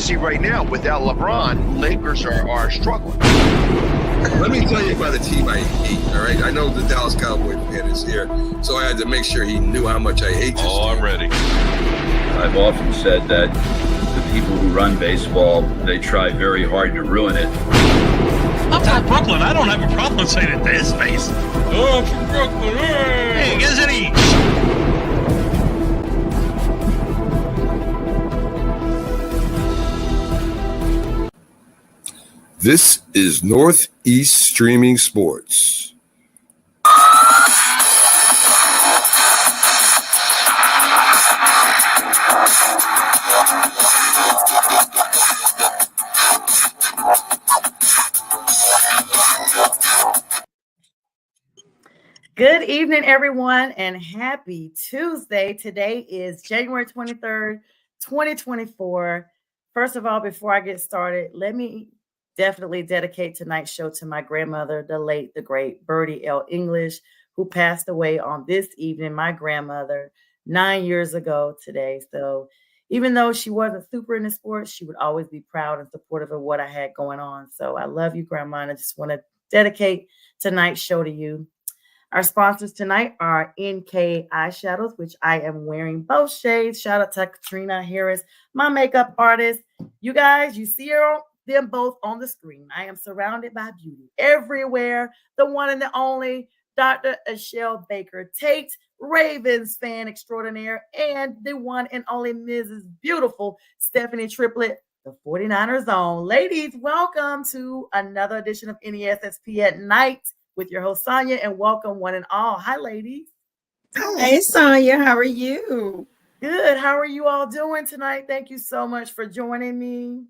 see right now, without LeBron, Lakers are struggling. Let me tell you about a team I hate, all right? I know the Dallas Cowboy fan is here, so I had to make sure he knew how much I hate this team. I'm ready. I've often said that the people who run baseball, they try very hard to ruin it. I'm from Brooklyn. I don't have a problem saying it to his face. Oh, I'm from Brooklyn. Hey, get it each. This is Northeast Streaming Sports. Good evening, everyone, and happy Tuesday. Today is January 23rd, 2024. First of all, before I get started, let me definitely dedicate tonight's show to my grandmother, the late, the great Birdie L. English, who passed away on this evening, my grandmother, 9 years ago today. So even though she wasn't super into sports, she would always be proud and supportive of what I had going on. So I love you, Grandma, and I just want to dedicate tonight's show to you. Our sponsors tonight are NK Eyeshadows, which I am wearing both shades. Shout out to Katrina Harris, my makeup artist. You guys, you see them both on the screen. I am surrounded by beauty everywhere. The one and the only Dr. Ixchel Baker Tate, Ravens fan extraordinaire, and the one and only Mrs. Beautiful Stephanie Triplett, the 49ers own. Ladies, welcome to another edition of NESSP at Night with your host, Sonja, and welcome one and all. Hi, ladies. Hey, Sonja. How are you? Good. How are you all doing tonight? Thank you so much for joining me.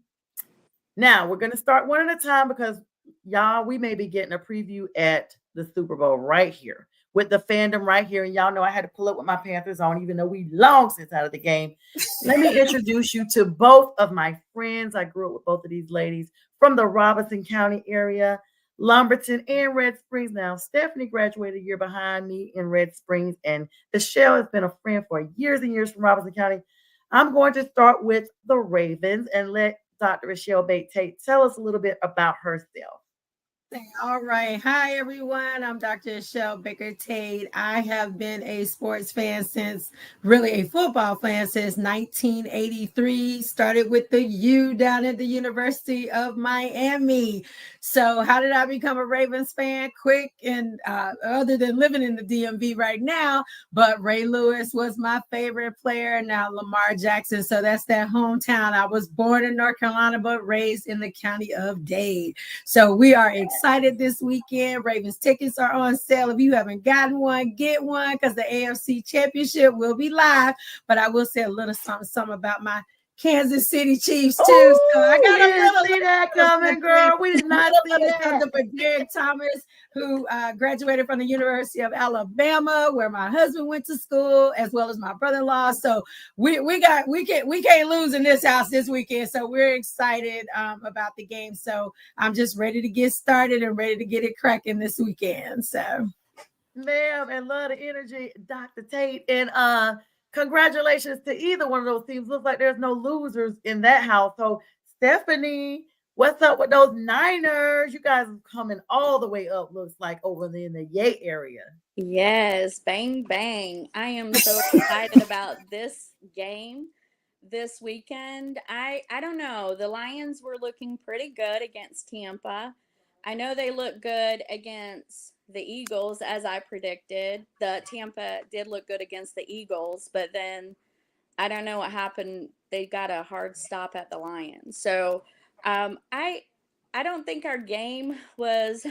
Now, we're going to start one at a time because, y'all, we may be getting a preview at the Super Bowl right here with the fandom right here. And y'all know I had to pull up with my Panthers on, even though we long since out of the game. Let me introduce you to both of my friends. I grew up with both of these ladies from the Robinson County area, Lumberton and Red Springs. Now, Stephanie graduated a year behind me in Red Springs, and Ixchel has been a friend for years and years from Robinson County. I'm going to start with the Ravens and let Dr. Ixchel Baker Tate tell us a little bit about herself. All right. Hi, everyone. I'm Dr. Ixchel Baker Tate. I have been a sports fan really a football fan since 1983. Started with the U down at the University of Miami. So how did I become a Ravens fan? Quick, and other than living in the DMV right now, but Ray Lewis was my favorite player. Now Lamar Jackson. So that's that hometown. I was born in North Carolina, but raised in the county of Dade. So we are excited this weekend. Ravens tickets are on sale. If you haven't gotten one, get one, because the AFC Championship will be live. But I will say a little something about my Kansas City Chiefs too. Ooh, so I got a little see that coming, girl. We did not see that. But Derek Thomas, who graduated from the University of Alabama, where my husband went to school, as well as my brother-in-law. So we can't lose in this house this weekend. So we're excited about the game. So I'm just ready to get started and ready to get it cracking this weekend. So, ma'am, and love the energy, Dr. Tate, and congratulations to either one of those teams. Looks like there's no losers in that house. So, Stephanie, what's up with those Niners? You guys are coming all the way up, looks like, over in the Yay area. Yes, bang, bang. I am so excited about this game this weekend. I don't know. The Lions were looking pretty good against Tampa. I know they look good against the Eagles, as I predicted. The Tampa did look good against the Eagles, but then I don't know what happened. They got a hard stop at the Lions. So I don't think our game was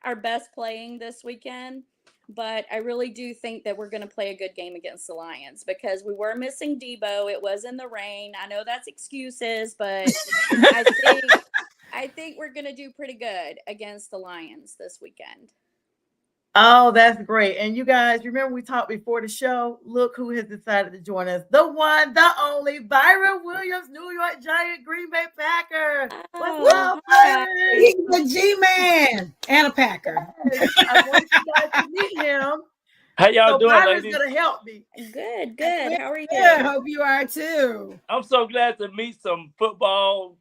our best playing this weekend, but I really do think that we're going to play a good game against the Lions because we were missing Debo. It was in the rain. I know that's excuses, but I think we're going to do pretty good against the Lions this weekend. Oh, that's great. And you guys, remember we talked before the show? Look who has decided to join us. The one, the only, Byron Williams, New York Giant, Green Bay Packer. What's up, Byron? He's a G-man and a Packer. I want you guys to meet him. How y'all So doing, Byron's ladies? gonna help me. Good, good. How are you? Yeah, hope you are too. I'm so glad to meet some football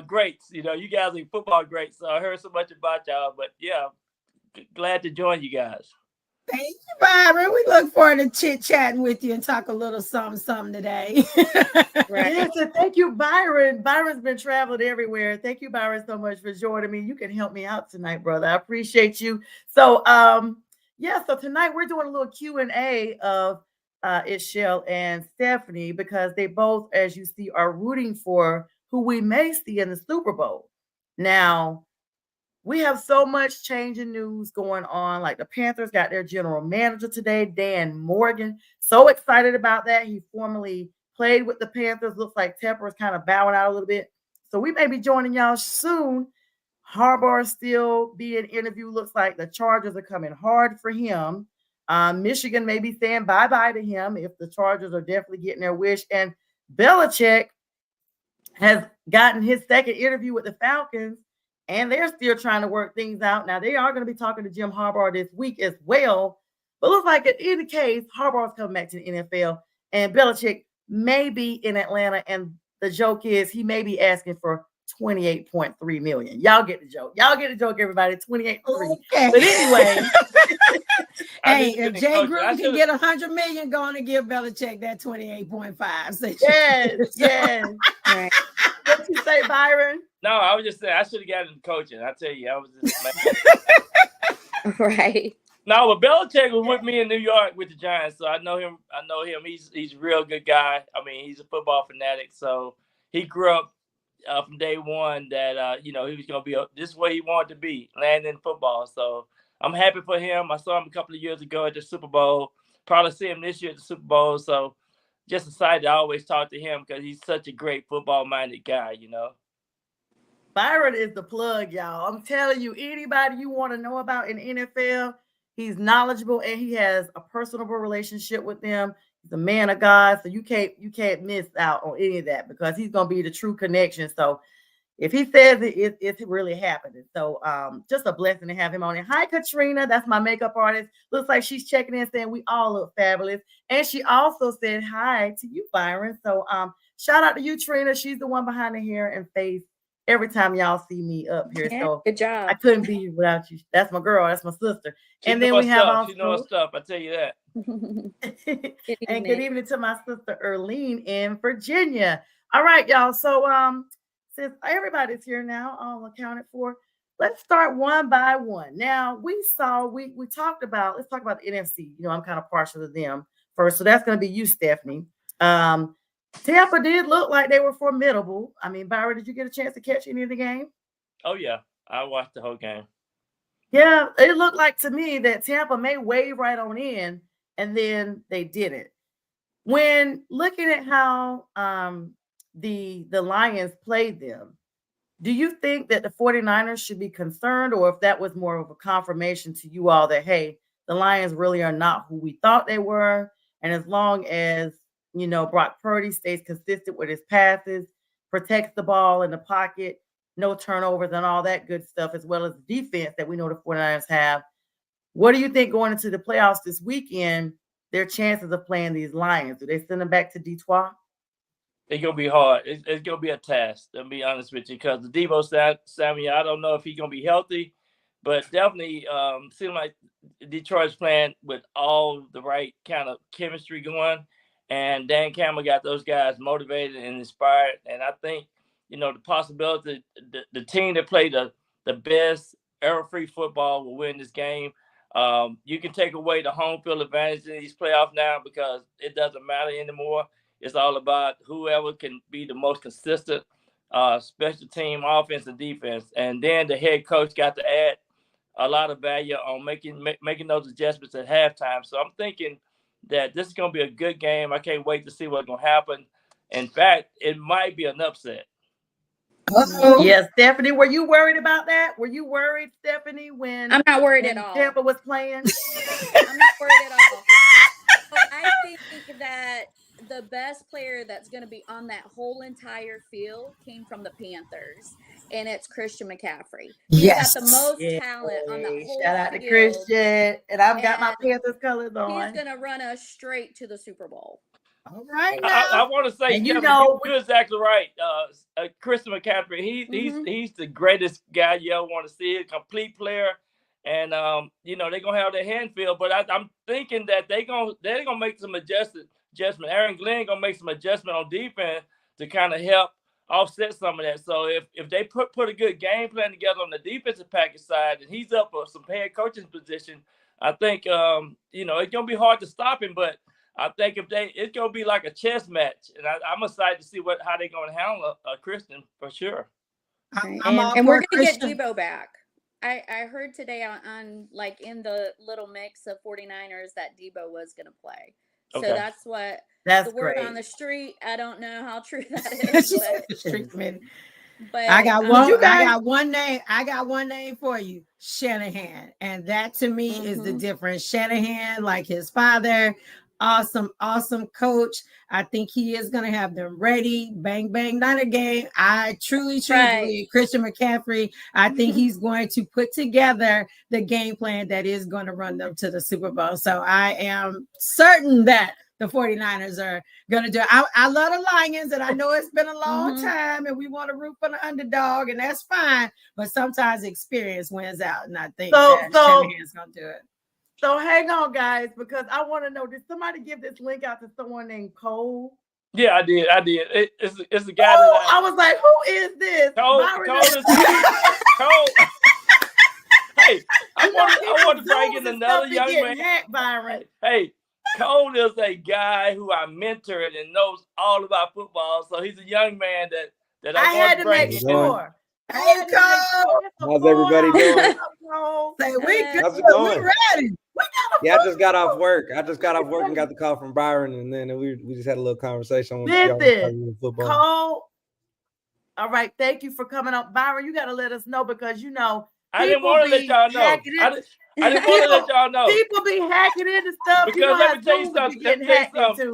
greats. You know, you guys are football greats. So I heard so much about y'all, but yeah, glad to join you guys. Thank you, Byron. We look forward to chit-chatting with you and talk a little something today. Right. Yes, and thank you, Byron. Byron's been traveling everywhere. Thank you, Byron, so much for joining me. You can help me out tonight, brother. I appreciate you. So, so tonight we're doing a little Q&A of Ixchel and Stephanie because they both, as you see, are rooting for who we may see in the Super Bowl. Now, we have so much changing news going on. Like the Panthers got their general manager today, Dan Morgan. So excited about that. He formerly played with the Panthers. Looks like Tepper is kind of bowing out a little bit. So we may be joining y'all soon. Harbaugh still being interviewed. Looks like the Chargers are coming hard for him. Michigan may be saying bye-bye to him if the Chargers are definitely getting their wish. And Belichick has gotten his second interview with the Falcons, and they're still trying to work things out. Now, they are going to be talking to Jim Harbaugh this week as well. But looks like in any case, Harbaugh's coming back to the NFL, and Belichick may be in Atlanta. And the joke is he may be asking for $28.3 million. Y'all get the joke. Y'all get the joke, everybody. 28.3. Okay. But anyway. Hey, if Jay Gruden can get $100 million, going to give Belichick that 28.5. So yes. Right. What you say, Byron? No, I was just saying I should have gotten into coaching. I tell you, I was just right. No, but Belichick was with me in New York with the Giants, so I know him. He's a real good guy. I mean, he's a football fanatic, so he grew up from day one that he was going to be this is what he wanted to be, landing in football. So I'm happy for him. I saw him a couple of years ago at the Super Bowl. Probably see him this year at the Super Bowl. So just excited to always talk to him because he's such a great football-minded guy, you know. Byron is the plug, y'all. I'm telling you, anybody you want to know about in the NFL, he's knowledgeable and he has a personable relationship with them. He's a man of God, so you can't miss out on any of that because he's gonna be the true connection. So if he says it's really happening. So just a blessing to have him on it. Hi, Katrina. That's my makeup artist. Looks like she's checking in saying we all look fabulous. And she also said hi to you, Byron. So shout out to you, Trina. She's the one behind the hair and face every time y'all see me up here. Yeah, so good job. I couldn't be here without you. That's my girl. That's my sister. And then we have also, she knows stuff. I tell you that. And good evening to my sister Erlene in Virginia. All right, y'all. So since everybody's here now, all accounted for, let's start one by one. Now we talked about, let's talk about the NFC. You know, I'm kind of partial to them first. So that's going to be you, Stephanie. Tampa did look like they were formidable. I mean, Byron, did you get a chance to catch any of the game? Oh, yeah. I watched the whole game. Yeah, it looked like to me that Tampa may wave right on in, and then they didn't. When looking at how the Lions played them, do you think that the 49ers should be concerned, or if that was more of a confirmation to you all that, hey, the Lions really are not who we thought they were, and as long as Brock Purdy stays consistent with his passes, protects the ball in the pocket, no turnovers and all that good stuff, as well as the defense that we know the 49ers have. What do you think going into the playoffs this weekend, their chances of playing these Lions? Do they send them back to Detroit? It's going to be hard. It's going to be a test, to be honest with you, because the Deebo Samuel, I don't know if he's going to be healthy, but definitely seems like Detroit's playing with all the right kind of chemistry going. And Dan Campbell got those guys motivated and inspired. And I think, the possibility, the team that played the best error-free football will win this game. You can take away the home field advantage in these playoffs now because it doesn't matter anymore. It's all about whoever can be the most consistent special team offense and defense. And then the head coach got to add a lot of value on making those adjustments at halftime. So I'm thinking that this is going to be a good game. I can't wait to see what's going to happen. In fact, it might be an upset. Uh-oh. Yes, Stephanie, were you worried about that? Were you worried, Stephanie, when I'm not worried at all. Tampa was playing? I'm not worried at all. But I think that the best player that's going to be on that whole entire field came from the Panthers, and it's Christian McCaffrey. He's Yes. got the most Yeah. talent on the whole Shout out to field. Christian. And I've got my And Panthers colors on. He's going to run us straight to the Super Bowl. All right I now. want to say, And you Stephanie, know- you're exactly right. Christian McCaffrey, he's the greatest guy you ever want to see. A complete player, and you know they're gonna have their hand filled. But I'm thinking that they're gonna make some adjustment. Aaron Glenn gonna make some adjustment on defense to kind of help offset some of that. So if they put a good game plan together on the defensive package side, and he's up for some head coaching position, I think you know it's gonna be hard to stop him, but I think it's gonna be like a chess match, and I'm excited to see how they're gonna handle Christian for sure. And we're gonna get Debo back. I heard today on like in the little mix of 49ers that Debo was gonna play. So Okay. that's what That's the word great. on the street. I don't know how true that is, but I got one name. I got one name for you, Shanahan, and that to me is the difference. Shanahan, like his father, awesome coach. I think he is going to have them ready. Bang bang, not a game. I truly believe Christian McCaffrey. I think he's going to put together the game plan that is going to run them to the Super Bowl. So I am certain that the 49ers are going to do it. I love the Lions, and I know it's been a long time, and we want to root for the underdog, and that's fine. But sometimes experience wins out, and I think that Shanahan's going to do it. So hang on, guys, because I want to know, did somebody give this link out to someone named Cole? Yeah, I did. It's the guy that I was like, who is this? Cole. Hey, I want to bring in another young man. Hacked, Byron. Hey, Cole is a guy who I mentored and knows all about football. So he's a young man that I had to make sure. Hey, Cole. How's everybody doing? Say, how's it going? We ready. Yeah, I just got off work. And got the call from Byron, and then we just had a little conversation. Listen, Cole. All right, thank you for coming up, Byron. You got to let us know because you know I didn't want to let y'all know. I didn't want to let y'all know. People be hacking into stuff. Because let me tell you something.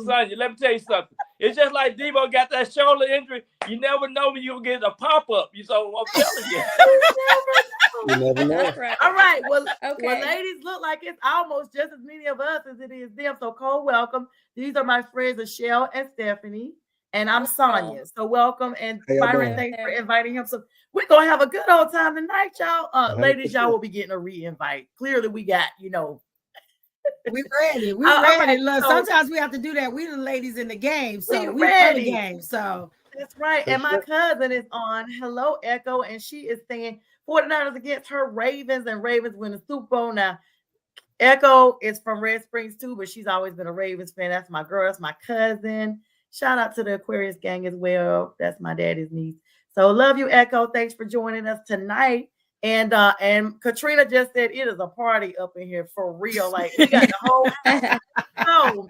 Sonja, let me tell you something. It's just like Debo got that shoulder injury. You never know when you'll get a pop-up. So I'm telling you. You never know. Right. All right. Well, ladies, look like it's almost just as many of us as it is them. So Cole, welcome. These are my friends, Ixchel and Stephanie. And I'm Sonja. So welcome. And Byron, thanks for inviting him. So we're going to have a good old time tonight, y'all. Ladies, y'all will be getting a re-invite. Clearly, we got, we ready. We ready. Look, sometimes we have to do that. We the ladies in the game. So we ready. The game. So that's right. And my cousin is on. Hello, Echo. And she is saying 49ers against her Ravens, and Ravens win the Super Bowl. Now, Echo is from Red Springs too, but she's always been a Ravens fan. That's my girl. That's my cousin. Shout out to the Aquarius gang as well. That's my daddy's niece. So love you, Echo. Thanks for joining us tonight. And Katrina just said it is a party up in here for real. Like we got the whole so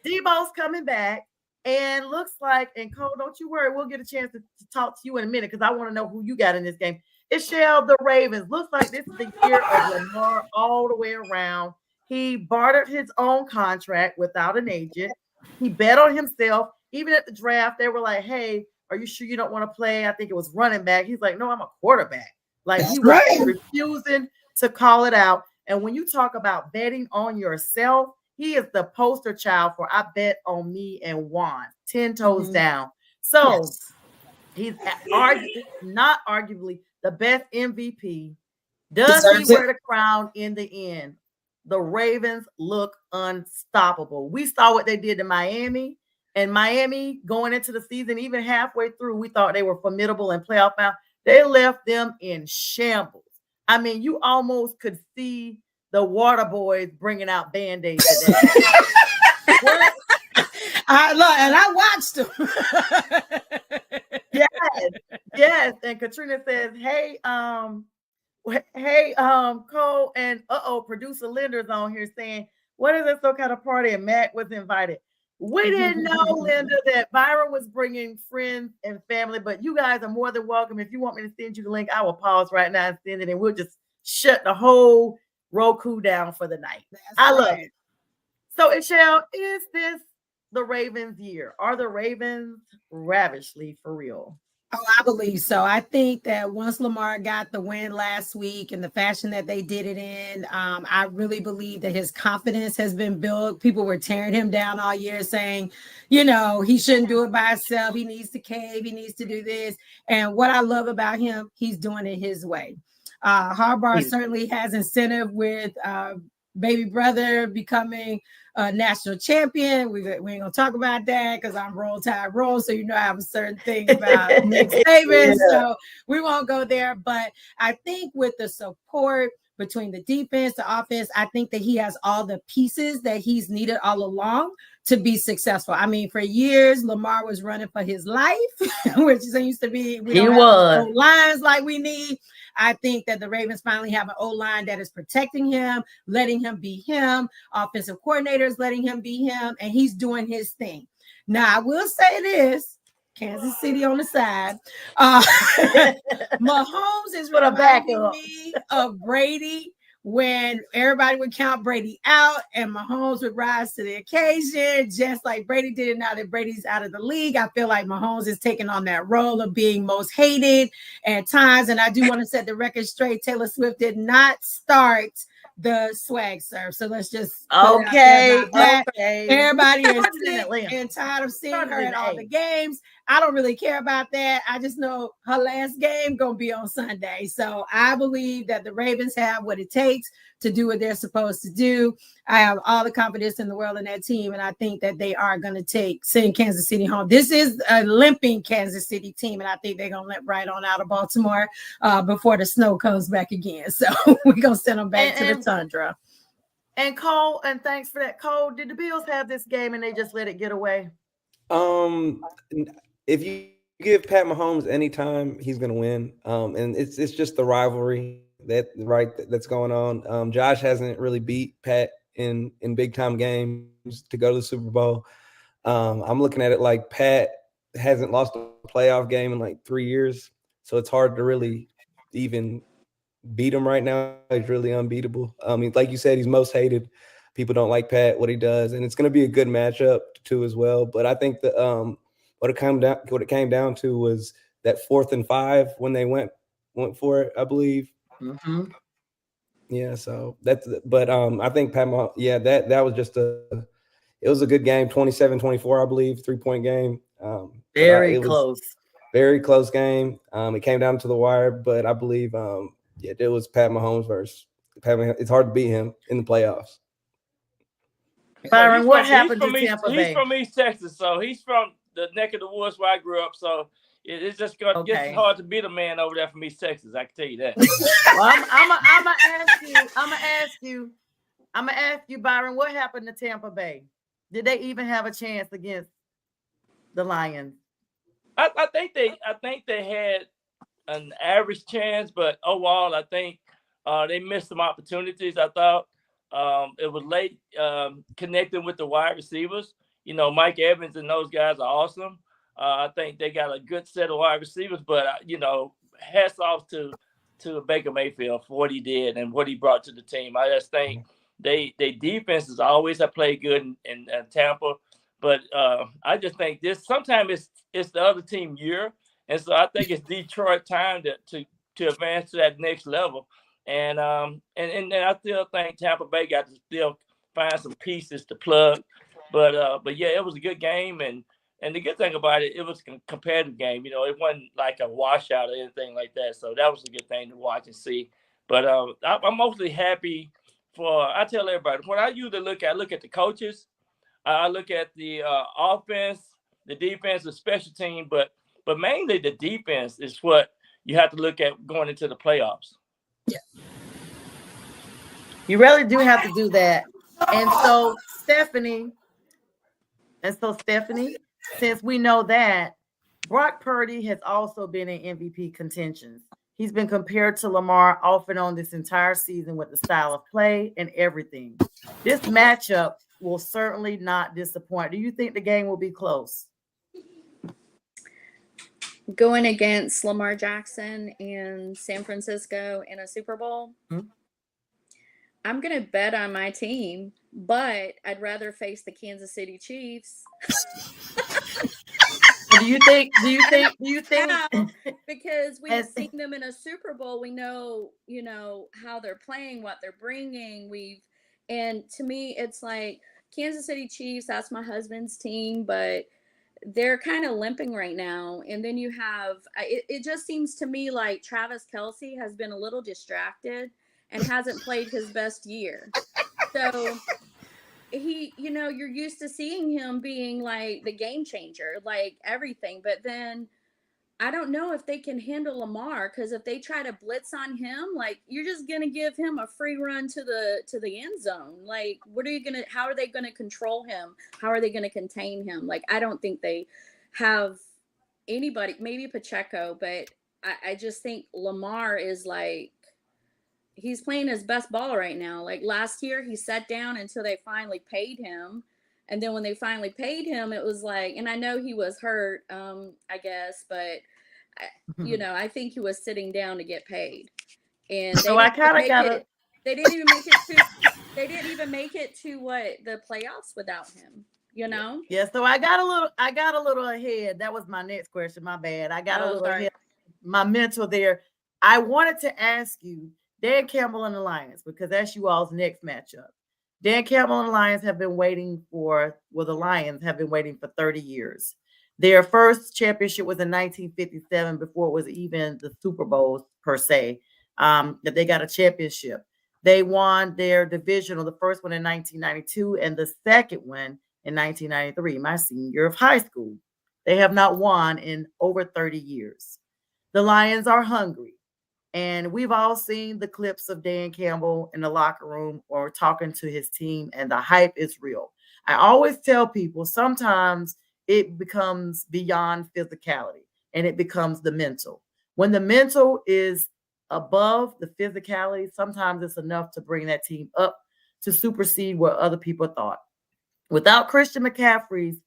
Debo's coming back. And looks like, and Cole, don't you worry, we'll get a chance to talk to you in a minute because I want to know who you got in this game. Ixchel, the Ravens. Looks like this is the year of Lamar all the way around. He bartered his own contract without an agent. He bet on himself. Even at the draft, they were like, hey, are you sure you don't want to play? I think it was running back. He's like, no, I'm a quarterback. Like he was refusing to call it out. And when you talk about betting on yourself, he is the poster child for I bet on me and Juan, 10 toes down. So he's not arguably the best MVP. Does he wear the crown in the end? The Ravens look unstoppable. We saw what they did to Miami. And Miami going into the season, even halfway through, we thought they were formidable and playoff bound. They left them in shambles. I mean, you almost could see the water boys bringing out Band-Aids today. I watched them. Yes. And Katrina says, hey, Cole, and producer Linda's on here saying, what is this so kind of party? And Matt was invited. We didn't know, Linda, that Byron was bringing friends and family, but you guys are more than welcome. If you want me to send you the link, I will pause right now and send it, and we'll just shut the whole Roku down for the night. I love it. So, Ixchel, is this the Ravens' year? Are the Ravens ravishly for real? Oh, I believe so. I think that once Lamar got the win last week and the fashion that they did it in, I really believe that his confidence has been built. People were tearing him down all year saying, you know, he shouldn't do it by himself. He needs to cave. He needs to do this. And what I love about him, he's doing it his way. Harbaugh certainly has incentive with baby brother becoming a national champion. We ain't gonna talk about that because I'm Roll Tide Roll, so you know I have a certain thing about Nick Saban, so we won't go there. But I think with the support between the defense, the offense, I think that he has all the pieces that he's needed all along to be successful. I mean, for years, Lamar was running for his life, which used to be we don't have lines like we need. I think that the Ravens finally have an O-line that is protecting him, letting him be him. Offensive coordinators letting him be him, and he's doing his thing. Now, I will say this, Kansas City on the side. Mahomes is reminding me of Brady when everybody would count Brady out and Mahomes would rise to the occasion, just like Brady did. Now that Brady's out of the league, I feel like Mahomes is taking on that role of being most hated at times. And I do want to set the record straight. Taylor Swift did not start the swag surf. So let's just okay. Everybody is sick and tired of seeing her at all the games. I don't really care about that. I just know her last game gonna be on Sunday. So I believe that the Ravens have what it takes to do what they're supposed to do. I have all the confidence in the world in that team, and I think that they are going to send Kansas City home. This is a limping Kansas City team, and I think they're going to limp right on out of Baltimore before the snow comes back again. So we're going to send them back to the tundra. And Cole, and thanks for that. Cole, did the Bills have this game and they just let it get away? If you give Pat Mahomes any time, he's going to win. And it's just the rivalry that's going on. Josh hasn't really beat Pat in big time games to go to the Super Bowl. I'm looking at it like Pat hasn't lost a playoff game in like 3 years, so it's hard to really even beat him right now. He's really unbeatable. Like you said, he's most hated. People don't like Pat, what he does, and it's going to be a good matchup too as well. But I think that what it came down to was that 4th and 5 when they went for it, I believe. Mm-hmm. Yeah, so I think Pat Mahomes, that was just it was a good game, 27-24, I believe, 3-point game. Very close. Very close game. It came down to the wire, but I believe it was Pat Mahomes versus Pat Mahomes. It's hard to beat him in the playoffs. Byron, what happened to Tampa Bay? He's from East Texas, so he's from the neck of the woods where I grew up, so it's just going to get hard to beat a man over there from East Texas. I can tell you that. Well, I'm gonna ask you, Byron, what happened to Tampa Bay? Did they even have a chance against the Lions? I think they had an average chance, but overall, I think they missed some opportunities. I thought it was late connecting with the wide receivers. You know, Mike Evans and those guys are awesome. I think they got a good set of wide receivers, but hats off to Baker Mayfield for what he did and what he brought to the team. I just think they defenses always have played good in Tampa, but I just think sometimes it's the other team year, and so I think it's Detroit time to advance to that next level, and I still think Tampa Bay got to still find some pieces to plug, but yeah, it was a good game. And the good thing about it, it was a competitive game. You know, it wasn't like a washout or anything like that. So that was a good thing to watch and see. But I'm mostly happy I tell everybody, when I usually look at the coaches, I look at the offense, the defense, the special team, but mainly the defense is what you have to look at going into the playoffs. Yeah. You really do have to do that. And so Stephanie, since we know that, Brock Purdy has also been in MVP contention. He's been compared to Lamar off and on this entire season with the style of play and everything. This matchup will certainly not disappoint. Do you think the game will be close? Going against Lamar Jackson in San Francisco in a Super Bowl? Mm-hmm. I'm going to bet on my team, but I'd rather face the Kansas City Chiefs. Do you think Now, because we've seen them in a Super Bowl, we know, how they're playing, what they're bringing. And to me, it's like Kansas City Chiefs, that's my husband's team, but they're kind of limping right now. And then you have, it just seems to me like Travis Kelce has been a little distracted and hasn't played his best year. So you're used to seeing him being like the game changer, like everything. But then I don't know if they can handle Lamar, because if they try to blitz on him, like, you're just gonna give him a free run to the end zone. Like, how are they gonna control him? How are they gonna contain him? Like, I don't think they have anybody, maybe Pacheco, but I just think Lamar is like, he's playing his best ball right now. Like last year, he sat down until they finally paid him. And then when they finally paid him, it was like, and I know he was hurt, I guess, but I think he was sitting down to get paid. And so I kind of got it. They didn't even make it to. They didn't even make it to the playoffs without him. Yeah. So I got a little ahead. That was my next question. My bad. I got a little ahead. My mental there. I wanted to ask you, Dan Campbell and the Lions, because that's you all's next matchup. Dan Campbell and the Lions have been waiting for, the Lions have been waiting for 30 years. Their first championship was in 1957, before it was even the Super Bowl per se, that they got a championship. They won their divisional, the first one in 1992 and the second one in 1993, my senior year of high school. They have not won in over 30 years. The Lions are hungry. And we've all seen the clips of Dan Campbell in the locker room or talking to his team, and the hype is real. I always tell people sometimes it becomes beyond physicality and it becomes the mental. When the mental is above the physicality, sometimes it's enough to bring that team up to supersede what other people thought. Without Christian McCaffrey's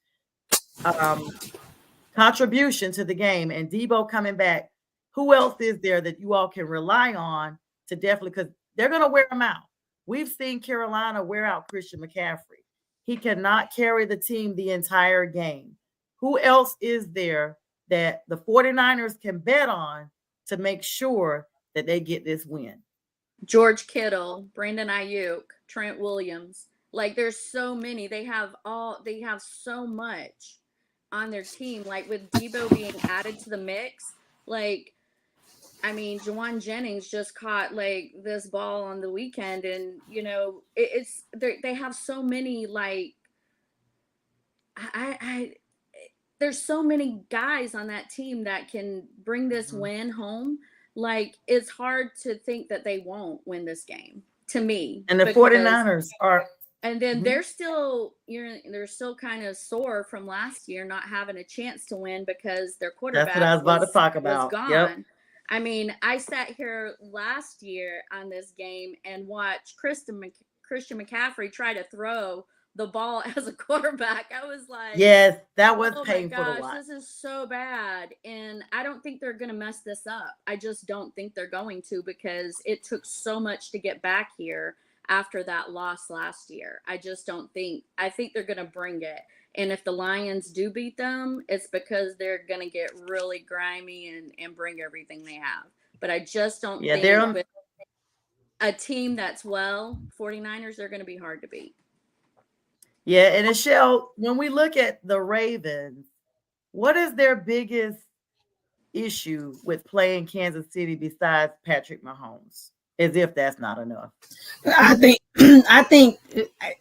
contribution to the game and Debo coming back, who else is there that you all can rely on to definitely, because they're going to wear him out. We've seen Carolina wear out Christian McCaffrey. He cannot carry the team the entire game. Who else is there that the 49ers can bet on to make sure that they get this win? George Kittle, Brandon Ayuk, Trent Williams. Like, there's so many. They have so much on their team. Like, with Debo being added to the mix, like, I mean, Juwan Jennings just caught like this ball on the weekend, and they have so many, like, there's so many guys on that team that can bring this win home. Like, it's hard to think that they won't win this game, to me. And the 49ers are. And then they're still kind of sore from last year, not having a chance to win because their quarterback. That's what I was about to talk about. Gone. Yep. I mean, I sat here last year on this game and watched Christian McCaffrey try to throw the ball as a quarterback. I was like, yes, that was painful to watch. This is so bad. And I don't think they're going to mess this up. I just don't think they're going to, because it took so much to get back here after that loss last year. I just don't think, I think they're going to bring it. And if the Lions do beat them, it's because they're going to get really grimy and bring everything they have. But I just don't think with a team that's 49ers, they're going to be hard to beat. Yeah, and Ixchel, when we look at the Ravens, what is their biggest issue with playing Kansas City besides Patrick Mahomes? As if that's not enough. I think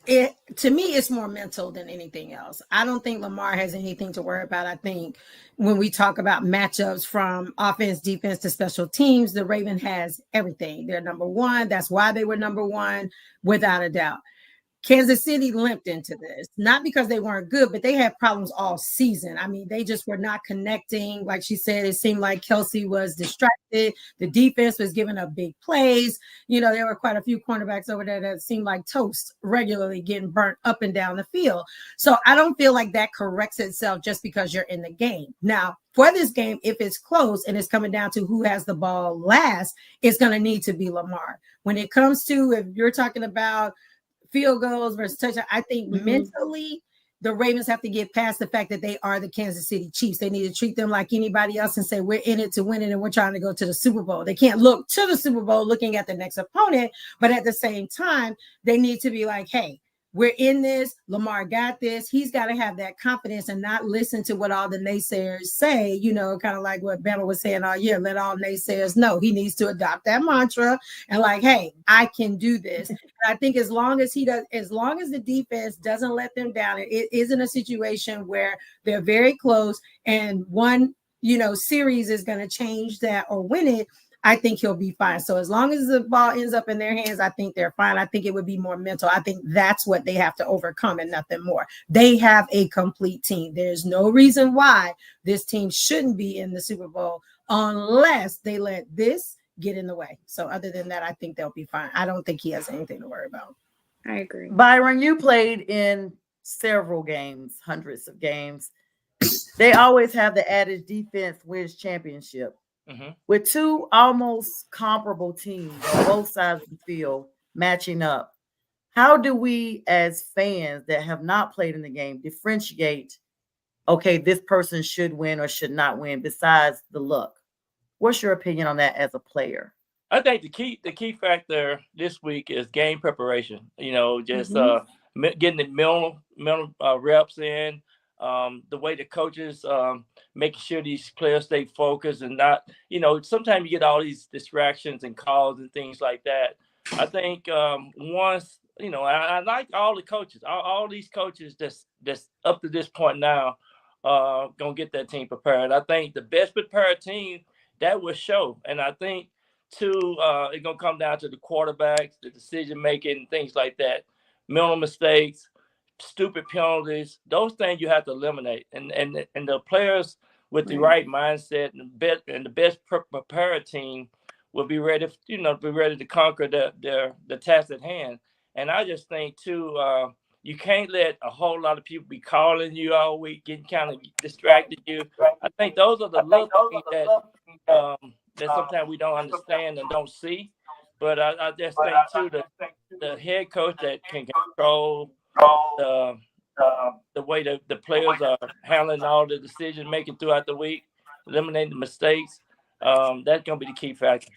it, to me, it's more mental than anything else. I don't think Lamar has anything to worry about. I think when we talk about matchups from offense, defense to special teams, the Raven has everything. They're number one. That's why they were number one, without a doubt. Kansas City limped into this, not because they weren't good, but they had problems all season. I mean, they just were not connecting. Like she said, it seemed like Kelsey was distracted. The defense was giving up big plays. You know, there were quite a few cornerbacks over there that seemed like toast, regularly getting burnt up and down the field. So I don't feel like that corrects itself just because you're in the game. Now, for this game, if it's close and it's coming down to who has the ball last, it's going to need to be Lamar. When it comes to, if you're talking about field goals versus touchdown, I think mentally the Ravens have to get past the fact that they are the Kansas City Chiefs. They need to treat them like anybody else and say, we're in it to win it and we're trying to go to the Super Bowl. They can't look to the Super Bowl looking at the next opponent, but at the same time, they need to be like, hey, we're in this. Lamar got this. He's got to have that confidence and not listen to what all the naysayers say, you know, kind of like what Bama was saying all year. Let all naysayers know. He needs to adopt that mantra and like, hey, I can do this. And I think as long as the defense doesn't let them down, it isn't a situation where they're very close and one, you know, series is going to change that or win it. I think he'll be fine. So as long as the ball ends up in their hands, I think they're fine. I think it would be more mental. I think that's what they have to overcome and nothing more. They have a complete team. There's no reason why this team shouldn't be in the Super Bowl unless they let this get in the way. So other than that, I think they'll be fine. I don't think he has anything to worry about. I agree. Byron, you played in several games, hundreds of games. They always have the adage defense wins championship. With two almost comparable teams on both sides of the field matching up, how do we as fans that have not played in the game differentiate, okay, this person should win or should not win besides the luck? What's your opinion on that as a player? I think the key factor this week is game preparation. You know, just getting the mental reps in, the way the coaches making sure these players stay focused and not, you know, sometimes you get all these distractions and calls and things like that. I think once, you know, I like all the coaches, all these coaches that's up to this point now gonna get that team prepared. I think the best prepared team that will show, and I think too, it's gonna come down to the quarterbacks, the decision making, things like that, mental mistakes, stupid penalties, those things you have to eliminate, and the players with the right mindset and the best prepared team will be ready, you know, to conquer the task at hand. And I just think too, you can't let a whole lot of people be calling you all week, getting kind of distracted you. I think those are the little things that sometimes we don't understand and don't see. But I just think too the head coach that can control the way the players are handling all the decision making throughout the week, eliminating the mistakes, that's gonna be the key factor.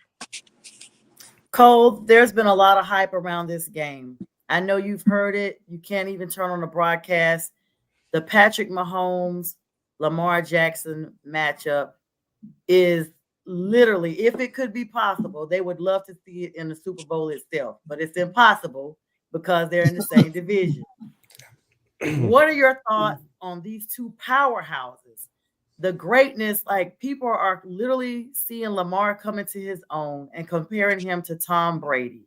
Cole, there's been a lot of hype around this game. I know you've heard it. You can't even turn on the broadcast. The Patrick Mahomes, Lamar Jackson matchup is literally, if it could be possible, they would love to see it in the Super Bowl itself, but it's impossible because they're in the same division. What are your thoughts on these two powerhouses? The greatness, like people are literally seeing Lamar come into his own and comparing him to Tom Brady.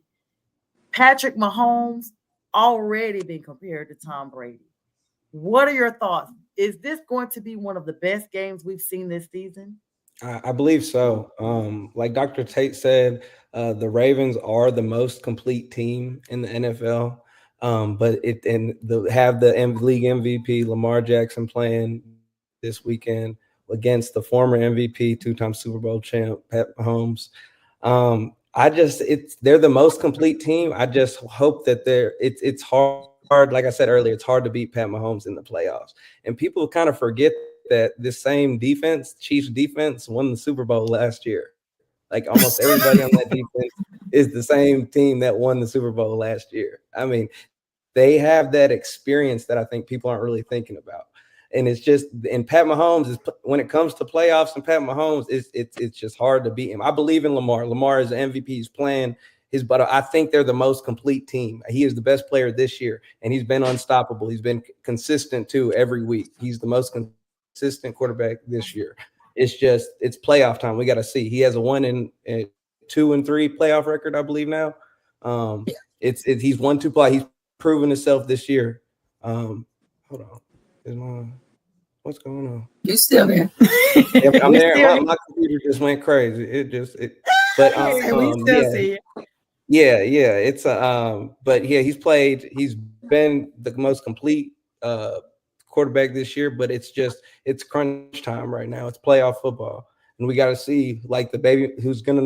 Patrick Mahomes already been compared to Tom Brady. What are your thoughts? Is this going to be one of the best games we've seen this season? I believe so. Like Dr. Tate said, the Ravens are the most complete team in the NFL. But have the league MVP Lamar Jackson playing this weekend against the former MVP, two-time Super Bowl champ Pat Mahomes. They're the most complete team. I just hope that it's hard. Like I said earlier, it's hard to beat Pat Mahomes in the playoffs, and people kind of forget that this same defense, Chiefs defense, won the Super Bowl last year. Like almost everybody on that defense is the same team that won the Super Bowl last year. I mean, they have that experience that I think people aren't really thinking about. And it's just, and Pat Mahomes, when it comes to playoffs and Pat Mahomes, it's just hard to beat him. I believe in Lamar. Lamar is the MVP. He's playing his butt. I think they're the most complete team. He is the best player this year, and he's been unstoppable. He's been consistent too every week. He's the most consistent quarterback this year. It's playoff time. We got to see. He has a 1-2-3 playoff record, I believe now. He's won 2 playoffs. He's proven itself this year. Hold on. What's going on? You're still there. I'm there. My computer just went crazy. But we still see it. Yeah. It's but yeah, he's been the most complete quarterback this year, but it's crunch time right now. It's playoff football. And we got to see like the baby who's gonna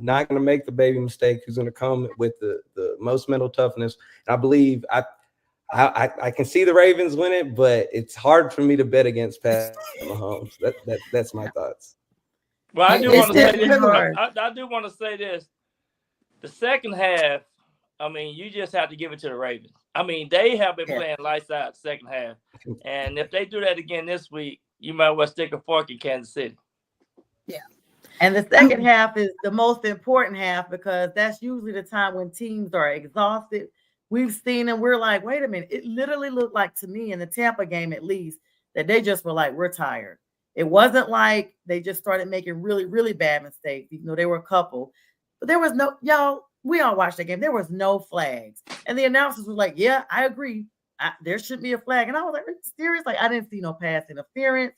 not gonna make the baby mistake, who's gonna come with the most mental toughness. And I believe I can see the Ravens win it, but it's hard for me to bet against Pat Mahomes. That's my thoughts. Well, I do want to say this. hard. I do want to say this. The second half, I mean, you just have to give it to the Ravens. I mean, they have been playing lights out second half. And if they do that again this week, you might well stick a fork in Kansas City. Yeah. And the second half is the most important half because that's usually the time when teams are exhausted. We've seen and we're like, wait a minute. It literally looked like to me in the Tampa game, at least, that they just were like, we're tired. It wasn't like they just started making really, really bad mistakes. You know, there were a couple, but there was no, y'all, we all watched the game. There was no flags. And the announcers were like, yeah, I agree. There should be a flag. And I was like, are you serious? Like, I didn't see no pass interference.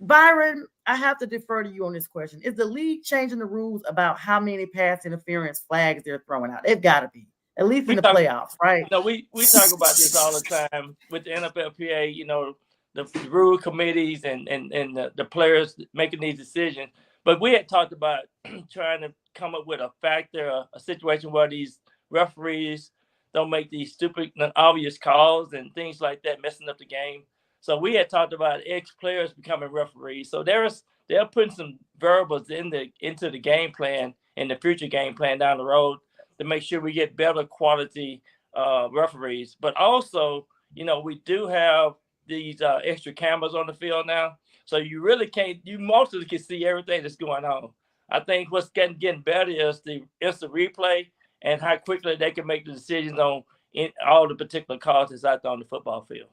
Byron, I have to defer to you on this question. Is the league changing the rules about how many pass interference flags they're throwing out? They've got to be, at least in the playoffs, right? No, we talk about this all the time with the NFLPA, you know, the rule committees and the players making these decisions. But we had talked about trying to come up with a factor, a situation where these referees don't make these stupid and obvious calls and things like that, messing up the game. So we had talked about ex-players becoming referees. So they're putting some variables into the game plan and the future game plan down the road to make sure we get better quality referees. But also, you know, we do have these extra cameras on the field now. So you really you mostly can see everything that's going on. I think what's getting better is the instant replay and how quickly they can make the decisions on all the particular calls that's out there on the football field.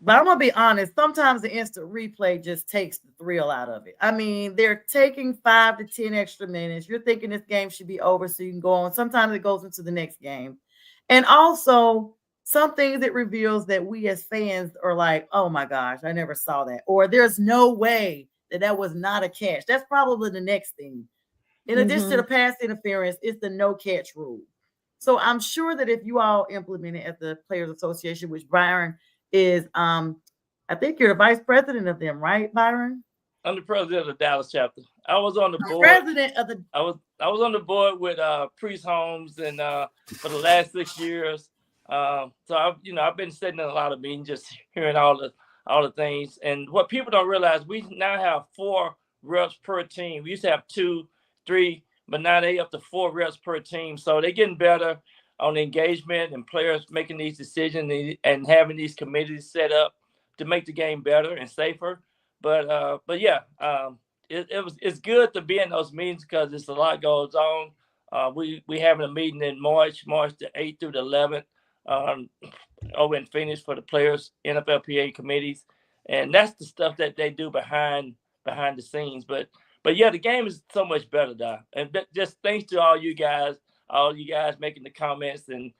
But I'm going to be honest, sometimes the instant replay just takes the thrill out of it. I mean, they're taking 5 to 10 extra minutes. You're thinking this game should be over so you can go on. Sometimes it goes into the next game. And also, some things it reveals that we as fans are like, oh my gosh, I never saw that. Or there's no way that was not a catch. That's probably the next thing. In addition to the pass interference, it's the no catch rule. So I'm sure that if you all implement it at the Players Association, which Byron is, I think you're the vice president of them, right, Byron? I'm the president of the Dallas chapter. I was on the board. President of the. I was on the board with Priest Holmes and for the last 6 years. So I've been sitting in a lot of meetings, just hearing all the things. And what people don't realize, we now have 4 reps per team. We used to have 2, 3, but now they up to 4 reps per team. So they're getting better on engagement and players making these decisions and having these committees set up to make the game better and safer. But yeah, it's good to be in those meetings because it's a lot goes on. We having a meeting in March the 8th through the 11th over in Phoenix for the players NFLPA committees, and that's the stuff that they do behind the scenes. But yeah, the game is so much better, Doc. And just thanks to all you guys making the comments and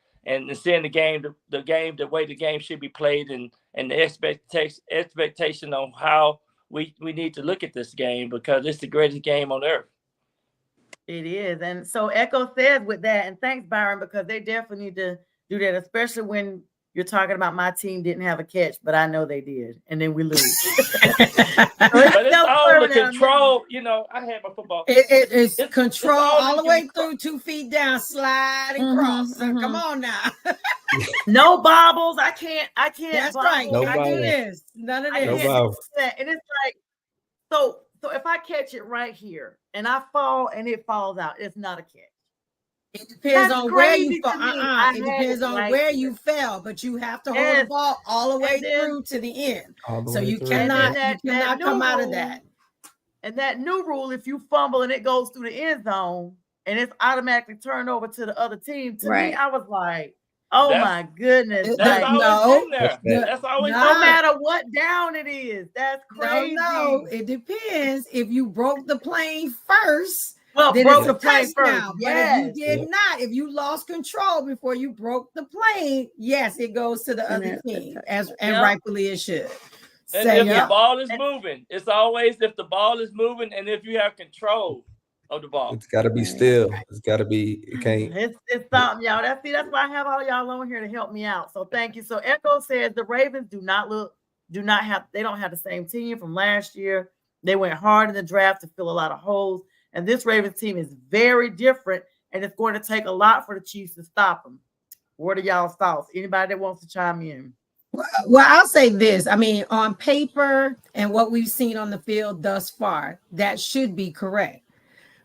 seeing the game the way the game should be played and the expectation on how we need to look at this game because it's the greatest game on earth. It is. And so Echo says with that, and thanks, Byron, because they definitely need to do that, especially when you're talking about my team didn't have a catch, but I know they did, and then we lose. But it's all the control. You know, I had my football. It's control all the way through, 2 feet down, slide and cross. Come on now. No bobbles. I can't. That's bobble. right. No I do this. None of this. And it's like, so if I catch it right here and I fall and it falls out, it's not a catch. It depends on where you fall. It depends on where you fell, but you have to hold the ball all the way through to the end. So you cannot come out of that. And that new rule, if you fumble and it goes through the end zone and it's automatically turned over to the other team, to me, I was like, oh my goodness. That's always no matter what down it is. That's crazy. No, it depends. If you broke the plane first, then broke it's a the plane touchdown. first. But Yes. if you did not, if you lost control before you broke the plane, yes, it goes to the And other it's a team, touchdown. and Yep. rightfully it should. And So if yeah. the ball is moving, it's always if the ball is moving and if you have control of the ball. It's got to be still. It's got to be. It can't. It's something, y'all. That's why I have all y'all on here to help me out. So thank you. So Echo says the Ravens they don't have the same team from last year. They went hard in the draft to fill a lot of holes. And this Ravens team is very different, and it's going to take a lot for the Chiefs to stop them. What are y'all's thoughts? Anybody that wants to chime in? Well, I'll say this. I mean, on paper and what we've seen on the field thus far, that should be correct.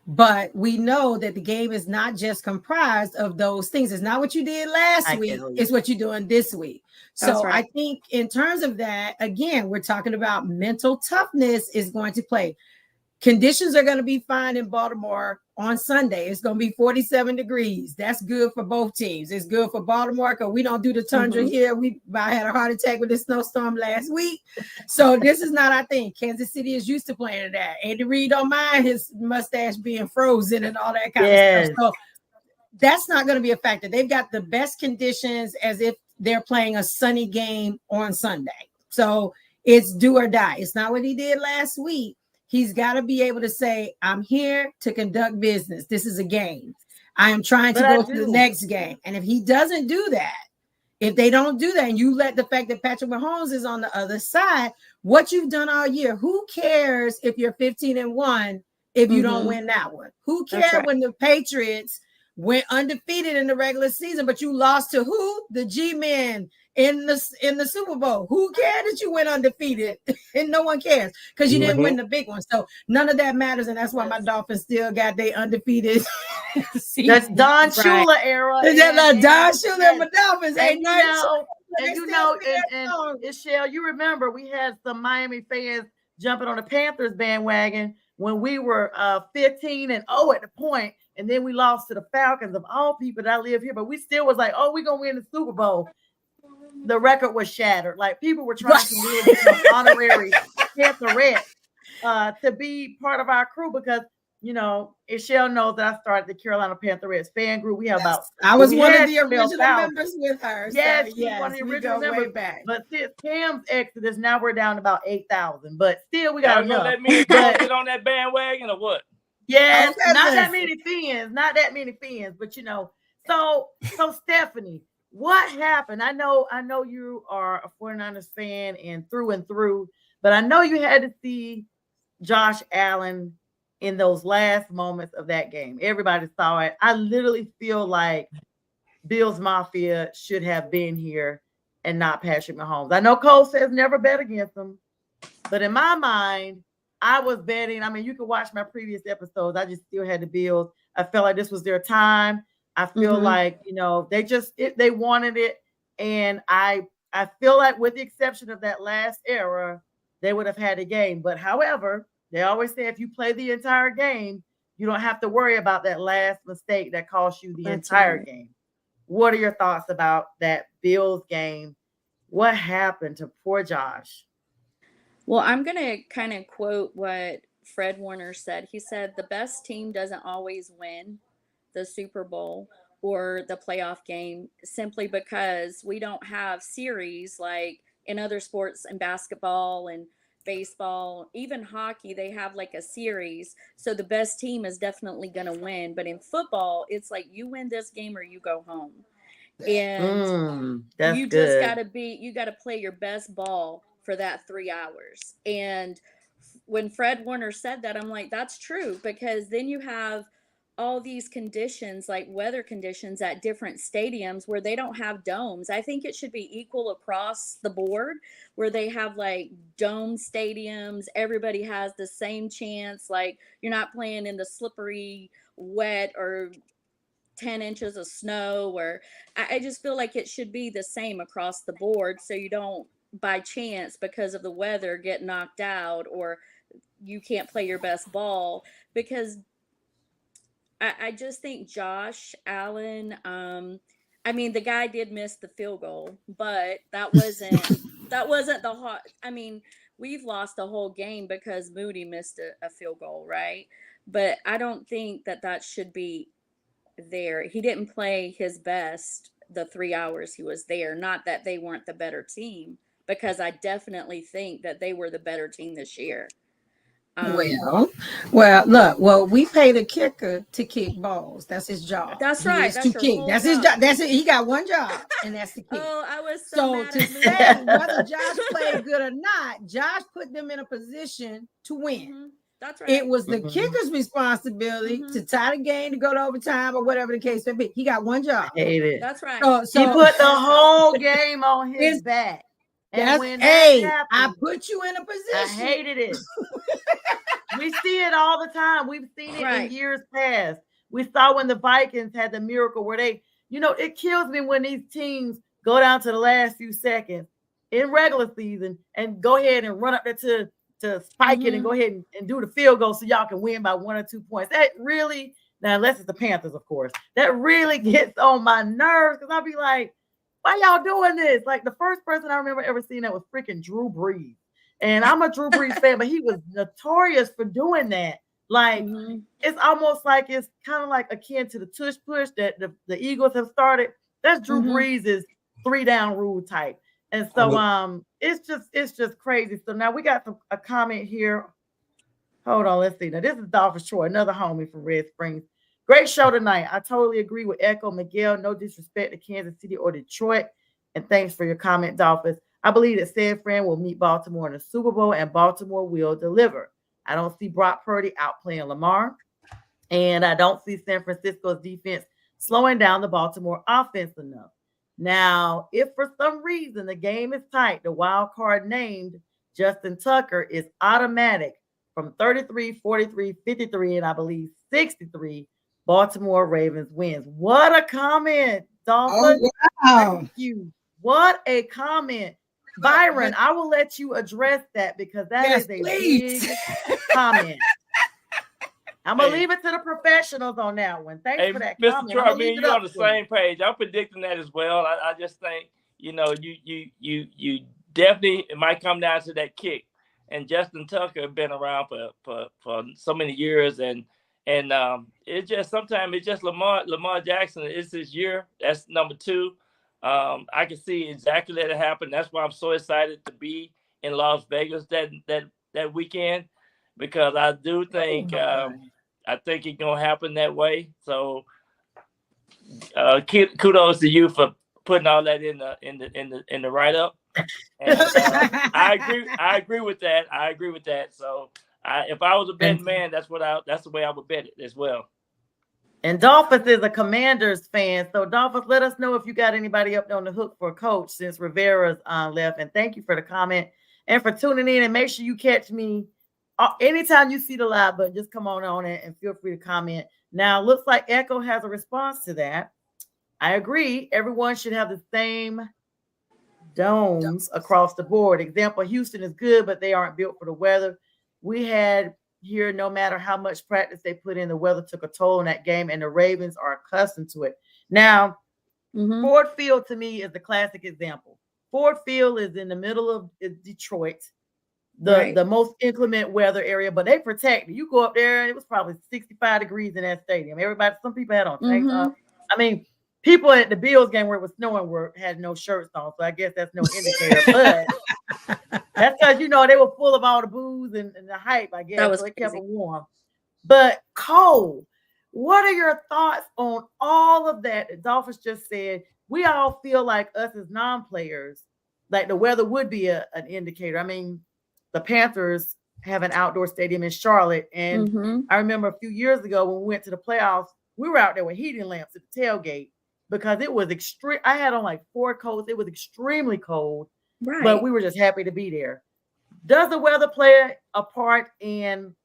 But we know that the game is not just comprised of those things. It's not what you did last week. It's what you're doing this week. So right. I think in terms of that, again, we're talking about mental toughness is going to play. Conditions are going to be fine in Baltimore on Sunday. It's going to be 47 degrees. That's good for both teams. It's good for Baltimore because we don't do the tundra here. I had a heart attack with this snowstorm last week. So this is not our thing. Kansas City is used to playing that. Andy Reid don't mind his mustache being frozen and all that kind of stuff. So that's not going to be a factor. They've got the best conditions as if they're playing a sunny game on Sunday. So it's do or die. It's not what he did last week. He's got to be able to say, I'm here to conduct business. This is a game. I am trying to go to the next game. And if he doesn't do that, if they don't do that, and you let the fact that Patrick Mahomes is on the other side, what you've done all year, who cares if you're 15-1 if you don't win that one? Who cares when the Patriots went undefeated in the regular season, but you lost to who? The G-Men in the Super Bowl. Who cared that you went undefeated? And no one cares because you didn't win the big one. So none of that matters, and that's why my Dolphins still got their undefeated season. That's Don Shula era. Don Shula and my Dolphins. And Ixchel, you remember we had some Miami fans jumping on the Panthers bandwagon when we were 15-0 at the point, and then we lost to the Falcons of all people that live here, but we still was like, oh, we're gonna win the Super Bowl. The record was shattered. Like people were trying to really become honorary Pantherette to be part of our crew because Ixchel knows that I started the Carolina Pantherettes fan group. We have I was one of the original members with her. Yes, one of the original members. Back. But since Cam's exodus, now we're down to about 8,000. But still, we got enough. Let me get on that bandwagon or what? Yes, not that many fans, but So Stephanie, what happened? I know you are a 49ers fan and through, but I know you had to see Josh Allen in those last moments of that game. Everybody saw it. I literally feel like Bills Mafia should have been here and not Patrick Mahomes. I know Cole says never bet against them, but in my mind, I was betting. I mean, you can watch my previous episodes. I just still had the Bills. I felt like this was their time. I feel like, they wanted it. And I feel like with the exception of that last era, they would have had a game. But however, they always say if you play the entire game, you don't have to worry about that last mistake that cost you the entire game. What are your thoughts about that Bills game? What happened to poor Josh? Well, I'm going to kind of quote what Fred Warner said. He said, the best team doesn't always win the Super Bowl or the playoff game simply because we don't have series like in other sports and basketball and baseball, even hockey, they have like a series. So the best team is definitely going to win. But in football, it's like you win this game or you go home. And you just got to play your best ball for that 3 hours. And when Fred Warner said that, I'm like, that's true, because then you have all these conditions, like weather conditions at different stadiums where they don't have domes. I think it should be equal across the board where they have like dome stadiums. Everybody has the same chance. Like you're not playing in the slippery, wet, or 10 inches of snow, or I just feel like it should be the same across the board. So you don't by chance because of the weather get knocked out or you can't play your best ball, because I just think Josh Allen, I mean, the guy did miss the field goal, but that wasn't the hard. I mean, we've lost the whole game because Moody missed a field goal, right? but I don't think that should be there. He didn't play his best the 3 hours he was there. Not that they weren't the better team, because I definitely think that they were the better team this year. Well, we pay the kicker to kick balls. That's his job. That's right. That's to kick. That's his job. That's it. He got one job, and that's the kick. Oh, I was so mad to at say whether Josh played good or not, Josh put them in a position to win. Mm-hmm. That's right. It was the kicker's responsibility to tie the game, to go to overtime, or whatever the case may be. He got one job. I hate it. That's right. So he put the whole game on his back. And when that happened, I put you in a position. I hated it. We see it all the time. We've seen it in years past. We saw when the Vikings had the miracle where they, it kills me when these teams go down to the last few seconds in regular season and go ahead and run up there to spike it and go ahead and do the field goal so y'all can win by 1 or 2 points. That really, now unless it's the Panthers, of course, that really gets on my nerves because I'll be like, why y'all doing this? Like the first person I remember ever seeing that was freaking Drew Brees. And I'm a Drew Brees fan, but he was notorious for doing that. Like it's almost like it's kind of like akin to the tush push that the Eagles have started. That's Drew Brees' 3-down rule type. And so it's just crazy. So now we got a comment here. Hold on, let's see. Now this is Dolphins Troy, another homie from Red Springs. Great show tonight. I totally agree with Echo Miguel. No disrespect to Kansas City or Detroit. And thanks for your comment, Dolphins. I believe that San Fran will meet Baltimore in the Super Bowl and Baltimore will deliver. I don't see Brock Purdy outplaying Lamar. And I don't see San Francisco's defense slowing down the Baltimore offense enough. Now, if for some reason the game is tight, the wild card named Justin Tucker is automatic from 33, 43, 53, and I believe 63. Baltimore Ravens wins. What a comment, Dolphins. Oh, wow. Thank you. What a comment. Byron, I will let you address that because that is a big comment. I'm going to leave it to the professionals on that one. Thanks for that Mr. comment. Troy, me and you on the same page. I'm predicting that as well. I just think, you definitely, it might come down to that kick. And Justin Tucker has been around for so many years. And it's just sometimes it's just Lamar Jackson. It's his year. That's number 2. I can see exactly that happen. That's why I'm so excited to be in Las Vegas that weekend, because I do think I think it's gonna happen that way. So kudos to you for putting all that in the write up. And I agree with that. I agree with that. So if I was a betting man, that's the way I would bet it as well. And Dolphins is a Commanders fan. So Dolphins, let us know if you got anybody up on the hook for a coach since Rivera's left. And thank you for the comment and for tuning in. And make sure you catch me anytime you see the live button. Just come on it and feel free to comment. Now, looks like Echo has a response to that. I agree. Everyone should have the same domes across the board. Example, Houston is good, but they aren't built for the weather. We had here, no matter how much practice they put in, the weather took a toll on that game, and the Ravens are accustomed to it. Now, Ford Field to me is the classic example. Ford Field is in the middle of Detroit, the most inclement weather area, but they protect it. You go up there, and it was probably 65 degrees in that stadium. Some people had on tank tops. I mean, people at the Bills game where it was snowing had no shirts on, so I guess that's no indicator. But that's because they were full of all the booze and the hype, I guess. So it kept it warm. But Cole, what are your thoughts on all of that? The Dolphins just said we all feel like us as non-players, like the weather would be an indicator. I mean, the Panthers have an outdoor stadium in Charlotte, and I remember a few years ago when we went to the playoffs, we were out there with heating lamps at the tailgate because it was extreme. I had on like 4 coats. It was extremely cold. Right. But we were just happy to be there. Does the weather play a part in?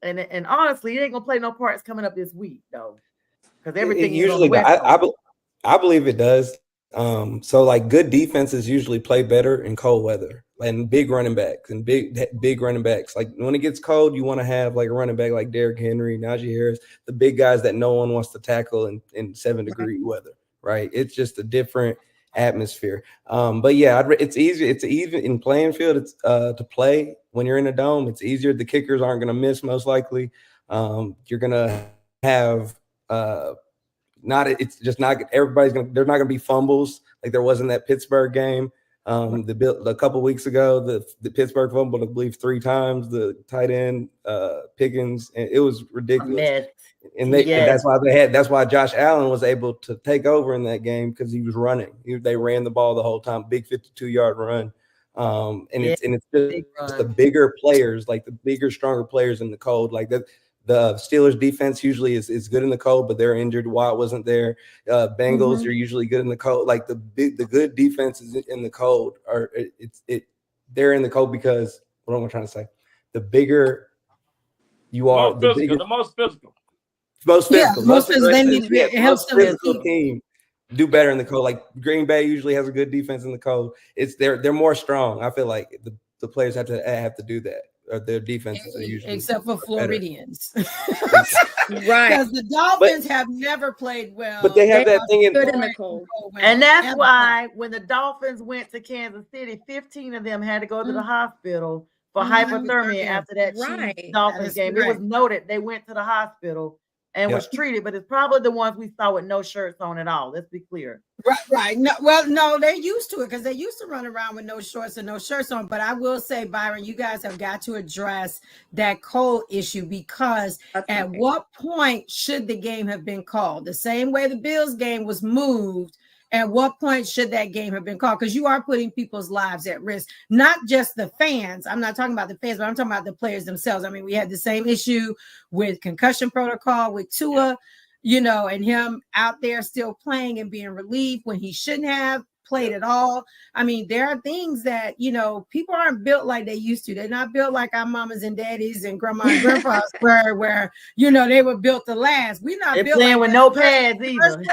And honestly, it ain't gonna play no parts coming up this week though, because everything usually. I believe it does. So like good defenses usually play better in cold weather and big running backs and big running backs. Like when it gets cold, you want to have like a running back like Derrick Henry, Najee Harris, the big guys that no one wants to tackle in 7-degree weather. Right? It's just a different atmosphere. But yeah, it's easier. It's even in playing field. It's to play when you're in a dome. It's easier. The kickers aren't going to miss most likely. You're gonna have it's just not everybody's gonna. There's not gonna be fumbles like there was in that Pittsburgh game. A couple weeks ago, the Pittsburgh fumbled, I believe, 3 times. The tight end Pickens, and it was ridiculous. And that's why Josh Allen was able to take over in that game, because he was running. They ran the ball the whole time, big 52-yard run. It's just the bigger players, like the bigger, stronger players in the cold. Like the Steelers defense usually is good in the cold, but they're injured. Watt wasn't there. Bengals are usually good in the cold. Like the good defenses in the cold they're in the cold because, what am I trying to say? The bigger you are, the most physical. They need to it helps them physical team do better in the cold. Like Green Bay usually has a good defense in the cold. They're more strong. I feel like the players have to do that. Their defenses are usually, except for Floridians, right? Because the Dolphins have never played well, but they have that thing in the cold, and that's why when the Dolphins went to Kansas City, 15 of them had to go to the hospital for hypothermia after that Chiefs Dolphins game. It was noted they went to the hospital and was treated, but it's probably the ones we saw with no shirts on at all. Let's be clear. Right. No, they're used to it because they used to run around with no shorts and no shirts on. But I will say, Byron, you guys have got to address that cold issue, because at what point should the game have been called? The same way the Bills game was moved. At what point should that game have been called? Because you are putting people's lives at risk, not just the fans. I'm not talking about the fans, but I'm talking about the players themselves. I mean, we had the same issue with concussion protocol with Tua, and him out there still playing and being relieved when he shouldn't have played at all. I mean, there are things that, people aren't built like they used to. They're not built like our mamas and daddies and grandma and grandpas were, where, they were built to last. We're not built playing like with no pads either.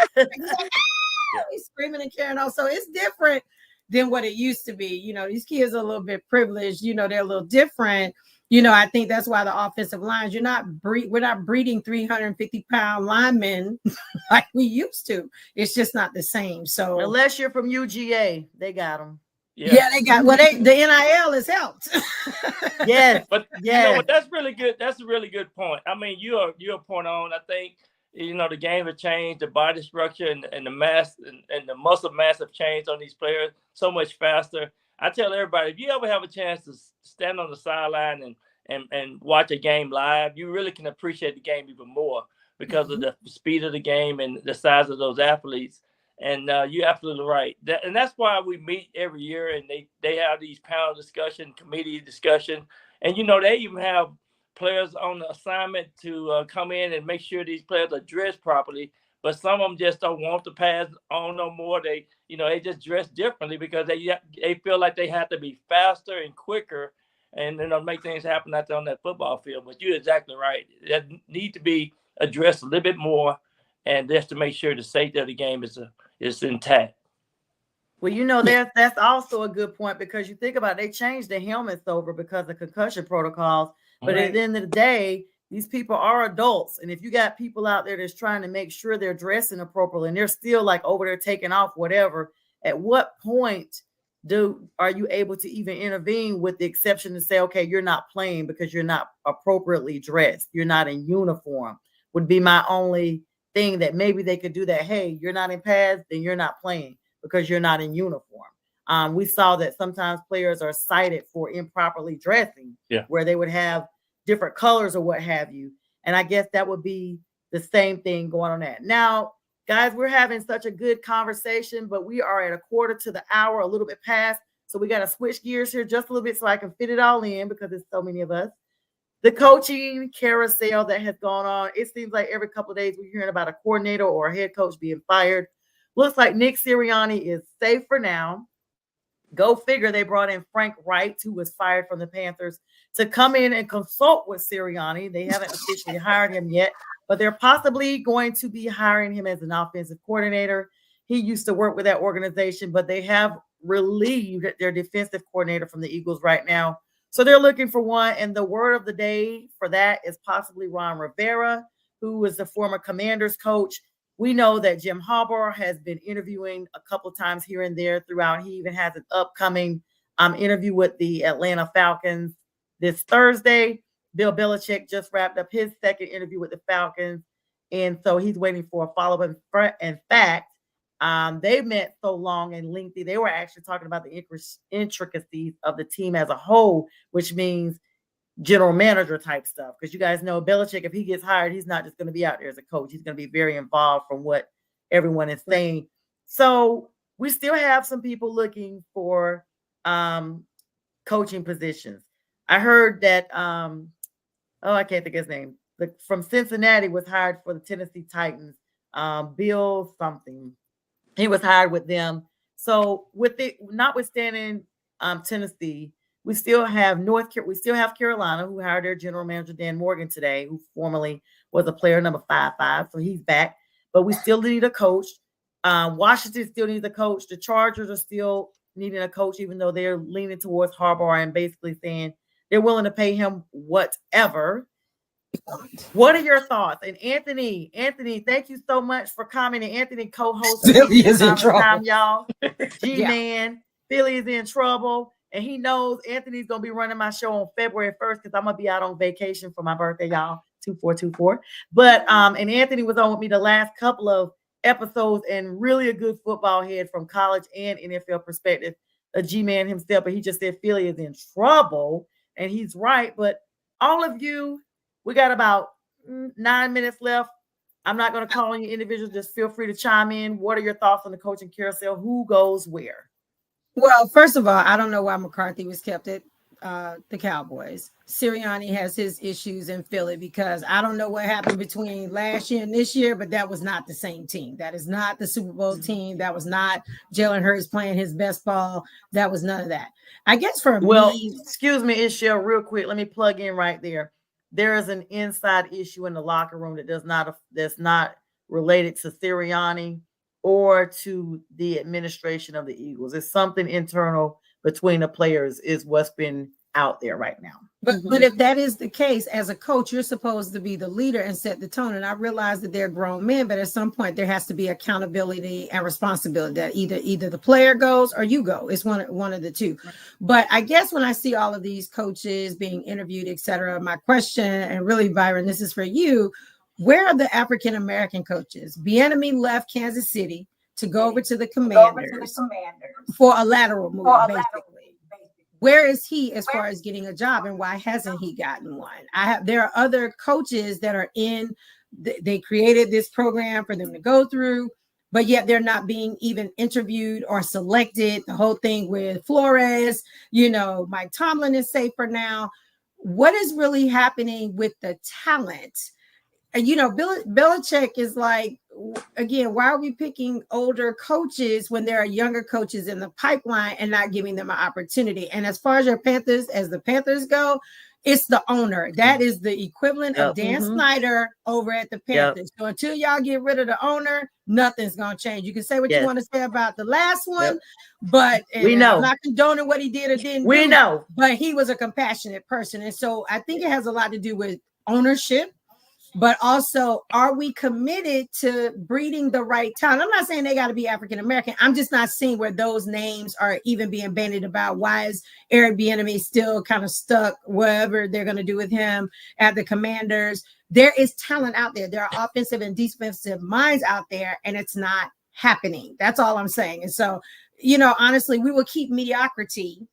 He's screaming and carrying on. So it's different than what it used to be. These kids are a little bit privileged. They're a little different. I think that's why the offensive lines, we're not breeding 350-pound linemen like we used to. It's just not the same. So unless you're from UGA, they got them. Yeah, they got the NIL has helped. Yes, but that's really good. That's a really good point. I mean, you're point on. I think the game has changed, the body structure and the mass and the muscle mass have changed on these players so much faster. I tell everybody, if you ever have a chance to stand on the sideline and watch a game live, you really can appreciate the game even more because of the speed of the game and the size of those athletes. And you're absolutely right. And that's why we meet every year, and they have these panel discussion, committee discussion. And, they even have players on the assignment to come in and make sure these players are dressed properly. But some of them just don't want the pads on no more. They just dress differently because they feel like they have to be faster and quicker and make things happen out there on that football field. But you're exactly right. That need to be addressed a little bit more, and just to make sure the safety of the game is intact. Well, that's also a good point, because you think about it, they changed the helmets over because of concussion protocols. But at the end of the day, these people are adults. And if you got people out there that's trying to make sure they're dressing appropriately and they're still like over there taking off whatever, at what point are you able to even intervene, with the exception to say, okay, you're not playing because you're not appropriately dressed, you're not in uniform, would be my only thing, that maybe they could do that. Hey, you're not in pads, then you're not playing because you're not in uniform. We saw that sometimes players are cited for improperly dressing, where they would have different colors or what have you. And I guess that would be the same thing going on that. Now, guys, we're having such a good conversation, but we are at a quarter to the hour, a little bit past. So we got to switch gears here just a little bit so I can fit it all in, because there's so many of us. The coaching carousel that has gone on, it seems like every couple of days we're hearing about a coordinator or a head coach being fired. Looks like Nick Sirianni is safe for now. Go figure, they brought in Frank Wright, who was fired from the Panthers, to come in and consult with Sirianni. They haven't officially hired him yet, but they're possibly going to be hiring him as an offensive coordinator. He used to work with that organization, but they have relieved their defensive coordinator from the Eagles right now. So they're looking for one. And the word of the day for that is possibly Ron Rivera, who was the former Commanders coach. We know that Jim Harbaugh has been interviewing a couple of times here and there throughout. He even has an upcoming interview with the Atlanta Falcons this Thursday. Bill Belichick just wrapped up his second interview with the Falcons, and so he's waiting for a follow-up. In fact, they met so long and lengthy. They were actually talking about the intricacies of the team as a whole, which means general manager type stuff. Because you guys know Belichick, if he gets hired, he's not just going to be out there as a coach. He's going to be very involved from what everyone is saying. So we still have some people looking for coaching positions. I heard that, I can't think of his name. From Cincinnati was hired for the Tennessee Titans. Bill something. He was hired with them. So with it, notwithstanding Tennessee, we still have Carolina, who hired their general manager Dan Morgan today, who formerly was a player number 55. So he's back. But we still need a coach. Washington still needs a coach. The Chargers are still needing a coach, even though they're leaning towards Harbaugh and basically saying they're willing to pay him whatever. What are your thoughts? And Anthony, thank you so much for commenting. Anthony co-host Philly is in trouble, y'all. G-Man, Philly is in trouble. And he knows Anthony's going to be running my show on February 1st because I'm going to be out on vacation for my birthday, y'all. 2424. But and Anthony was on with me the last couple of episodes and really a good football head from college and NFL perspective, a G-Man himself. But he just said Philly is in trouble, and he's right. But all of you, we got about 9 minutes left. I'm not going to call on you individuals. Just feel free to chime in. What are your thoughts on the coaching carousel? Who goes where? Well, first of all, I don't know why McCarthy was kept at the Cowboys. Sirianni has his issues in Philly because I don't know what happened between last year and this year, but that was not the same team. That is not the Super Bowl team. That was not Jalen Hurts playing his best ball. That was none of that. I guess for me, excuse me, Ixchel, real quick. Let me plug in right there. There is an inside issue in the locker room that's not related to Sirianni or to the administration of the Eagles. It's something internal between the players is what's been out there right now. But if that is the case, as a coach, you're supposed to be the leader and set the tone. And I realize that they're grown men, but at some point there has to be accountability and responsibility that either the player goes or you go. It's one of the two. Right. But I guess when I see all of these coaches being interviewed, et cetera, my question, and really, Byron, this is for you. Where are the African-American coaches? Bieniemy left Kansas City to go over to the Commanders for a lateral move, basically. Where is he as far as getting a job, and why hasn't he gotten one? There are other coaches that are they created this program for them to go through, but yet they're not being even interviewed or selected. The whole thing with Flores, Mike Tomlin is safe for now. What is really happening with the talent? And, Belichick is like, again, why are we picking older coaches when there are younger coaches in the pipeline and not giving them an opportunity? And as far as the Panthers go, it's the owner. That is the equivalent of Dan Snyder over at the Panthers. So until y'all get rid of the owner, nothing's going to change. You can say what you want to say about the last one, but we know. I'm not condoning what he did or didn't do. We know. But he was a compassionate person. And so I think it has a lot to do with ownership. But also, are we committed to breeding the right talent? I'm not saying they got to be African-American. I'm just not seeing where those names are even being bandied about. Why is Eric Bieniemy still kind of stuck, whatever they're going to do with him at the Commanders? There is talent out there. There are offensive and defensive minds out there, and it's not happening. That's all I'm saying. And so, honestly, we will keep mediocrity.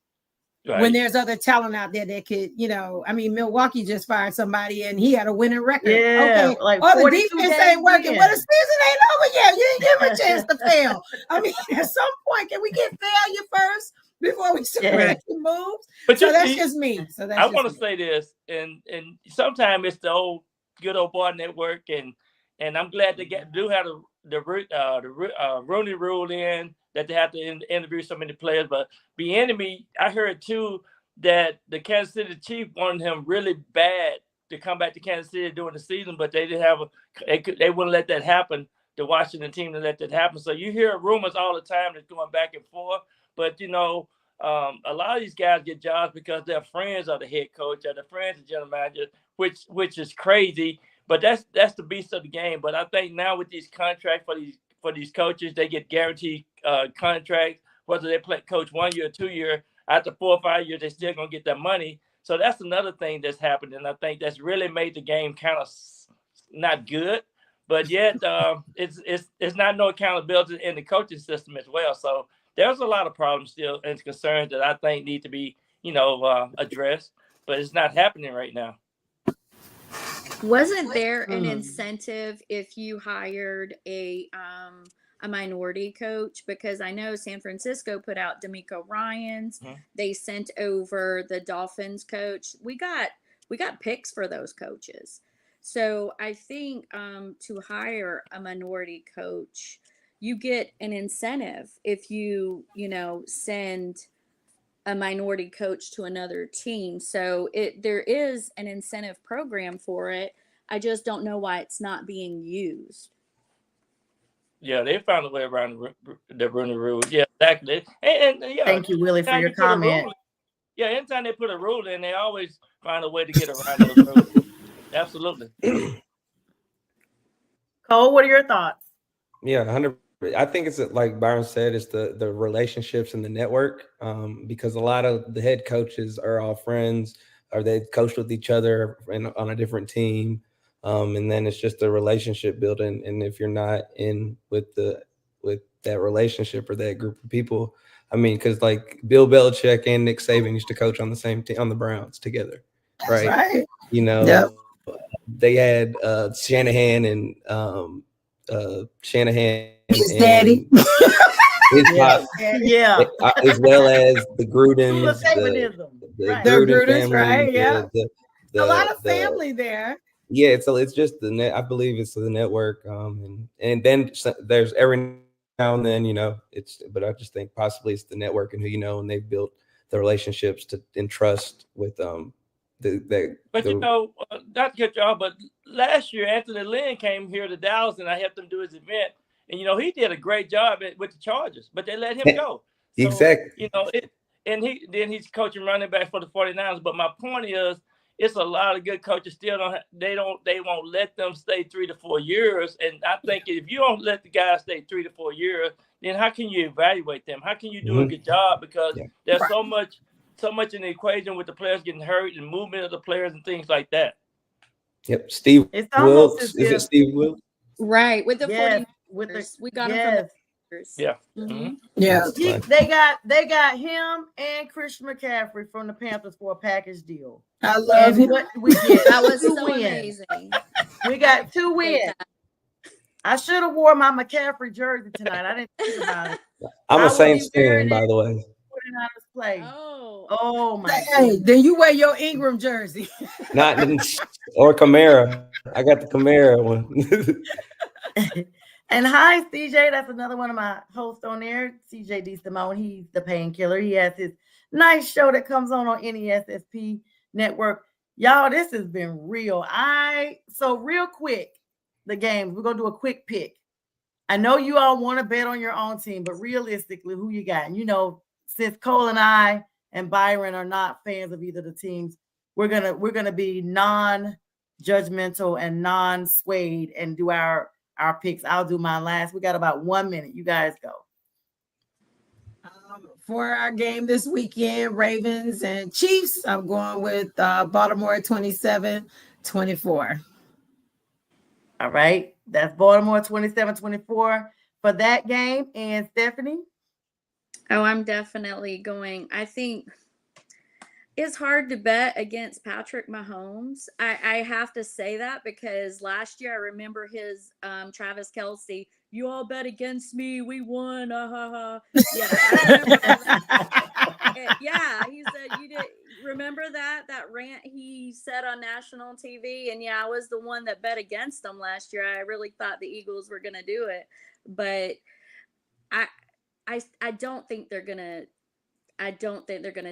Right. When there's other talent out there that could, Milwaukee just fired somebody and he had a winning record. Yeah, okay. Like the defense ain't working. Well, the season ain't over yet. You didn't give him a chance to fail. At some point, can we get failure first before we make moves? But so that's just me. So that's I want to say this, and sometimes it's the good old boy network, and I'm glad they do have the Rooney Rule in. That they have to interview so many players, but Bieniemy, I heard too that the Kansas City Chiefs wanted him really bad to come back to Kansas City during the season, but they didn't have they wouldn't let that happen. The Washington team to let that happen. So you hear rumors all the time that's going back and forth, but a lot of these guys get jobs because they're friends of the head coach or they're friends of the general manager, which is crazy. But that's the beast of the game. But I think now with these contracts for these coaches, they get guaranteed contracts, whether they play coach 1 year or 2 year. After 4 or 5 years, they're still gonna get their money. So that's another thing that's happened, and I think that's really made the game kind of not good. But yet, it's not no accountability in the coaching system as well. So there's a lot of problems still and concerns that I think need to be, addressed. But it's not happening right now. Wasn't there an incentive if you hired a minority coach? Because I know San Francisco put out D'Amico Ryans. They sent over the Dolphins coach. We got picks for those coaches. So I think to hire a minority coach, you get an incentive if you send a minority coach to another team. So there is an incentive program for it. I just don't know why it's not being used. Yeah, they found a way around the Rooney Rule. Yeah, exactly. And yeah, thank you, Willie, for your comment. Yeah, anytime they put a rule in, they always find a way to get around those rules. Absolutely. Cole, what are your thoughts? Yeah, 100%. I think it's like Byron said, it's the relationships and the network, because a lot of the head coaches are all friends, or they coach with each other and on a different team, and then it's just a relationship building. And if you're not in with that relationship or that group of people, I mean, because like Bill Belichick and Nick Saban used to coach on the same team on the Browns together, right? Right. Yep. They had Shanahan and his daddy, his pop, as well as the Grudens, the Gruden family, right? Yeah, a lot of family there. Yeah, so it's just the net. I believe it's the network, and then there's every now and then, but I just think possibly it's the network and who and they've built the relationships and trust with But not to cut you off, but last year Anthony Lynn came here to Dallas and I helped him do his event. And, he did a great job with the Chargers, but they let him go. So, exactly. And he's coaching running back for the 49ers. But my point is, it's a lot of good coaches still they won't let them stay 3 to 4 years. And I think if you don't let the guys stay 3 to 4 years, then how can you evaluate them? How can you do a good job? Because there's so much in the equation with the players getting hurt and movement of the players and things like that. Yep. Steve Wilkes. Is it Steve Wilkes? Right. With the 40. We got him from the Panthers. Yeah. Mm-hmm. Yeah. They got him and Christian McCaffrey from the Panthers for a package deal. I love him. What we get? That was so amazing. We got 2 wins. I should have wore my McCaffrey jersey tonight. I didn't think about it. I'm a Saints fan, by the way. Play. Oh my! Hey, then you wear your Ingram jersey. Not or Camara. I got the Camara one. And hi, CJ. That's another one of my hosts on there. CJ D. Simone. He's the painkiller. He has his nice show that comes on NESSP network. Y'all, this has been real. So real quick, the games. We're gonna do a quick pick. I know you all want to bet on your own team, but realistically, who you got? And since Cole and I and Byron are not fans of either of the teams, we're gonna be non-judgmental and non-swayed and do our picks. I'll do mine last. We got about 1 minute. You guys go. For our game this weekend, Ravens and Chiefs, I'm going with Baltimore 27-24. All right. That's Baltimore 27-24 for that game. And Stephanie? Oh, I'm definitely going. I think it's hard to bet against Patrick Mahomes. I have to say that because last year I remember his Travis Kelce, you all bet against me. We won. Yeah, yeah, he said you did. Remember that rant he said on national TV? And yeah, I was the one that bet against them last year. I really thought the Eagles were going to do it, but I don't think they're gonna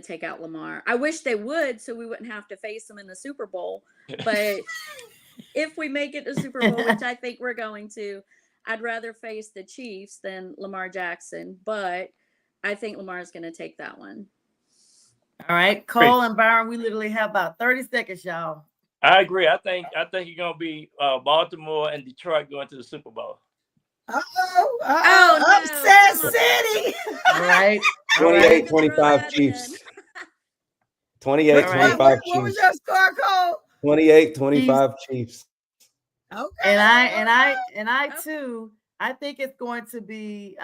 take out Lamar. I wish they would, so we wouldn't have to face them in the Super Bowl. But if we make it to Super Bowl, which I think we're going to, I'd rather face the Chiefs than Lamar Jackson. But I think Lamar's going to take that one. All right, Cole and Byron, we literally have about 30 seconds, y'all. I agree. I think you're going to be Baltimore and Detroit going to the Super Bowl. Upset City. All right. 28-25 Chiefs. 28-25 Right. What was Chiefs. your score, Cole? 28-25 Chiefs. Okay. And I too, I think it's going to be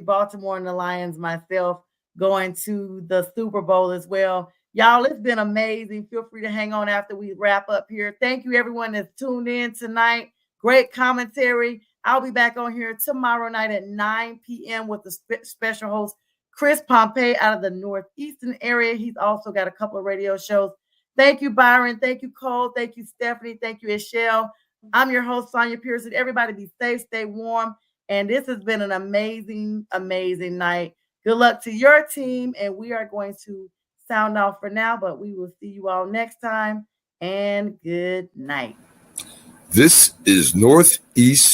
Baltimore and the Lions myself going to the Super Bowl as well. Y'all, it's been amazing. Feel free to hang on after we wrap up here. Thank you everyone that's tuned in tonight. Great commentary. I'll be back on here tomorrow night at 9 p.m. with the special host Chris Pompey out of the northeastern area. He's also got a couple of radio shows. Thank you, Byron. Thank you, Cole. Thank you, Stephanie. Thank you, Ixchel. I'm your host, Sonja Pearson. Everybody be safe, stay warm. And this has been an amazing, amazing night. Good luck to your team. And we are going to sound off for now, but we will see you all next time. And good night. This is Northeast